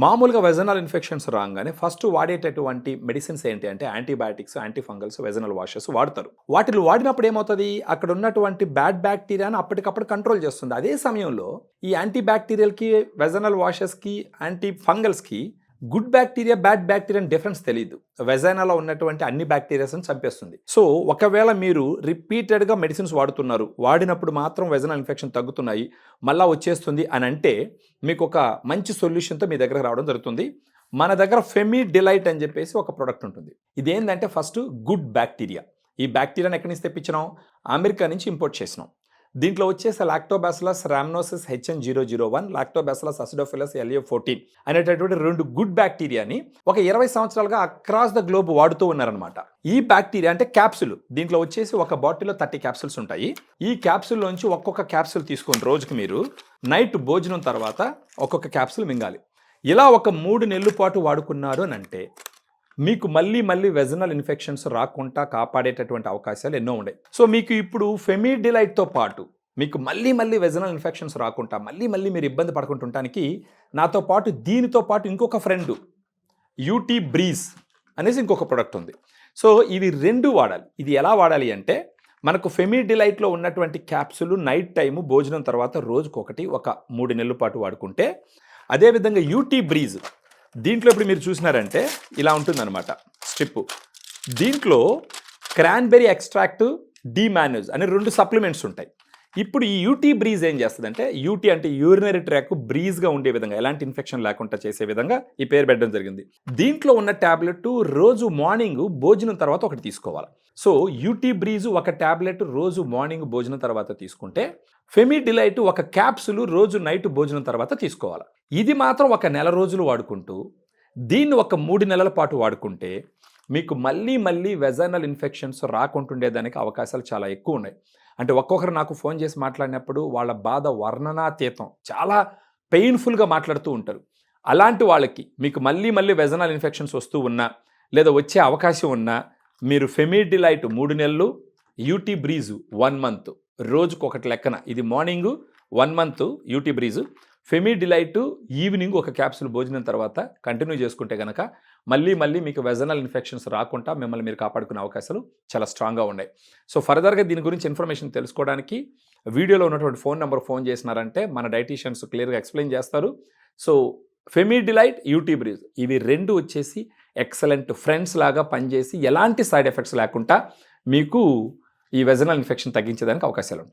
మామూలుగా vaginal infections రాగానే first వాడేటటువంటి medicines ఏంటి అంటే యాంటీబయాటిక్స్, యాంటీఫంగల్స్, వెజనల్ వాషెస్ వాడతారు. వాటిని వాడినప్పుడు ఏమవుతుంది, అక్కడ ఉన్నటువంటి బ్యాడ్ బ్యాక్టీరియాని అప్పటికప్పుడు కంట్రోల్ చేస్తుంది. అదే సమయంలో ఈ యాంటీ బ్యాక్టీరియల్కి, వెజనల్ వాషెస్కి, యాంటీ ఫంగల్స్కి good bacteria, bad bacteria difference తెలియదు. వెజైనాలో ఉన్నటువంటి అన్ని బ్యాక్టీరియాస్ని చంపేస్తుంది. సో ఒకవేళ మీరు రిపీటెడ్గా మెడిసిన్స్ వాడుతున్నారు, వాడినప్పుడు మాత్రం వెజనల్ ఇన్ఫెక్షన్ తగ్గుతున్నాయి, మళ్ళీ వచ్చేస్తుంది అని అంటే మీకు ఒక మంచి సొల్యూషన్తో మీ దగ్గరకు రావడం జరుగుతుంది. మన దగ్గర ఫెమీ డిలైట్ అని చెప్పేసి ఒక ప్రోడక్ట్ ఉంటుంది. ఇదేంటంటే ఫస్ట్ గుడ్ బ్యాక్టీరియా. ఈ బ్యాక్టీరియాని ఎక్కడి నుంచి తెప్పించినాం? అమెరికా నుంచి ఇంపోర్ట్ చేసినాం. దీంట్లో వచ్చేసి lactobacillus రామ్నోసిస్ HN001, lactobacillus acidophilus LA14 అనేటటువంటి 2 గుడ్ బ్యాక్టీరియాని ఒక 20 సంవత్సరాలుగా అక్రాస్ ద గ్లోబ్ వాడుతూ ఉన్నారనమాట. ఈ బ్యాక్టీరియా అంటే క్యాప్సుల్, దీంట్లో వచ్చేసి ఒక బాటిల్లో 30 క్యాప్సుల్స్ ఉంటాయి. ఈ క్యాప్సుల్లోంచి ఒక్కొక్క క్యాప్సుల్ తీసుకొని రోజుకి మీరు నైట్ భోజనం తర్వాత ఒక్కొక్క క్యాప్సుల్ మింగాలి. ఇలా ఒక 3 నెలల పాటు వాడుకున్నారు అని అంటే మీకు మళ్ళీ వెజనల్ ఇన్ఫెక్షన్స్ రాకుండా కాపాడేటటువంటి అవకాశాలు ఎన్నో ఉన్నాయి. సో మీకు ఇప్పుడు ఫెమీ డిలైట్తో పాటు మీకు మళ్ళీ వెజనల్ ఇన్ఫెక్షన్స్ రాకుండా మళ్ళీ మీరు ఇబ్బంది పడుకుంటుంటానికి నాతో పాటు దీనితో పాటు ఇంకొక ఫ్రెండ్ యూటీ బ్రీజ్ అనేసి ఇంకొక ప్రోడక్ట్ ఉంది. సో ఇవి 2 వాడాలి. ఇది ఎలా వాడాలి అంటే మనకు ఫెమీ డిలైట్లో ఉన్నటువంటి క్యాప్సులు నైట్ టైము భోజనం తర్వాత రోజుకొకటి ఒక 3 నెలల పాటు వాడుకుంటే, అదేవిధంగా యూటీ బ్రీజ్ దీంట్లో ఇప్పుడు మీరు చూసినారంటే ఇలా ఉంటుందన్నమాట స్ట్రిప్. దీంట్లో క్రాన్బెర్రీ ఎక్స్ట్రాక్ట్, డిమానోజ్ అనే 2 సప్లిమెంట్స్ ఉంటాయి. ఇప్పుడు ఈ యూటీ బ్రీజ్ ఏం చేస్తుందంటే, యూటీ అంటే యూరినరీ ట్రాక్ బ్రీజ్గా ఉండే విధంగా, ఎలాంటి ఇన్ఫెక్షన్ లేకుండా చేసే విధంగా ఈ పేరు పెట్టడం జరిగింది. దీంట్లో ఉన్న ట్యాబ్లెట్ రోజు మార్నింగ్ భోజనం తర్వాత ఒకటి తీసుకోవాలి. సో యూటీ బ్రీజ్ ఒక ట్యాబ్లెట్ రోజు మార్నింగ్ భోజనం తర్వాత తీసుకుంటే, ఫెమీ డిలైట్ ఒక క్యాప్సులు రోజు నైట్ భోజనం తర్వాత తీసుకోవాలి. ఇది మాత్రం ఒక 1 నెల రోజులు వాడుకుంటూ దీన్ని ఒక 3 నెలల పాటు వాడుకుంటే మీకు మళ్ళీ వెజనల్ ఇన్ఫెక్షన్స్ రాకుంటుండేదానికి అవకాశాలు చాలా ఎక్కువ ఉన్నాయి. అంటే ఒక్కొక్కరు నాకు ఫోన్ చేసి మాట్లాడినప్పుడు వాళ్ళ బాధ వర్ణనాతీతం, చాలా పెయిన్ఫుల్గా మాట్లాడుతూ ఉంటారు. అలాంటి వాళ్ళకి మీకు మళ్ళీ వెజనల్ ఇన్ఫెక్షన్స్ వస్తూ ఉన్నా లేదా వచ్చే అవకాశం ఉన్నా మీరు ఫెమీ డిలైట్ 3 నెలలు, యూటీ బ్రీజ్ 1 మంత్, రోజుకొకటి లెక్కన, ఇది morning 1 month UT Breeze, Femi Delight evening ఒక క్యాప్సుల్ భోజనం తర్వాత కంటిన్యూ చేసుకుంటే కనుక మళ్ళీ మీకు వెజనల్ ఇన్ఫెక్షన్స్ రాకుండా మిమ్మల్ని మీరు కాపాడుకునే అవకాశాలు చాలా స్ట్రాంగ్గా ఉన్నాయి. సో ఫర్దర్గా దీని గురించి ఇన్ఫర్మేషన్ తెలుసుకోవడానికి వీడియోలో ఉన్నటువంటి ఫోన్ నెంబర్ ఫోన్ చేసినారంటే మన డైటీషియన్స్ క్లియర్గా ఎక్స్ప్లెయిన్ చేస్తారు. సో ఫెమీ డిలైట్, యూటీ బ్రీజ్ ఇవి 2 వచ్చేసి ఎక్సలెంట్ ఫ్రెండ్స్ లాగా పనిచేసి ఎలాంటి సైడ్ ఎఫెక్ట్స్ లేకుండా మీకు ఈ వెజనల్ ఇన్ఫెక్షన్ తగ్గించేదానికి అవకాశాలు ఉంటాయి.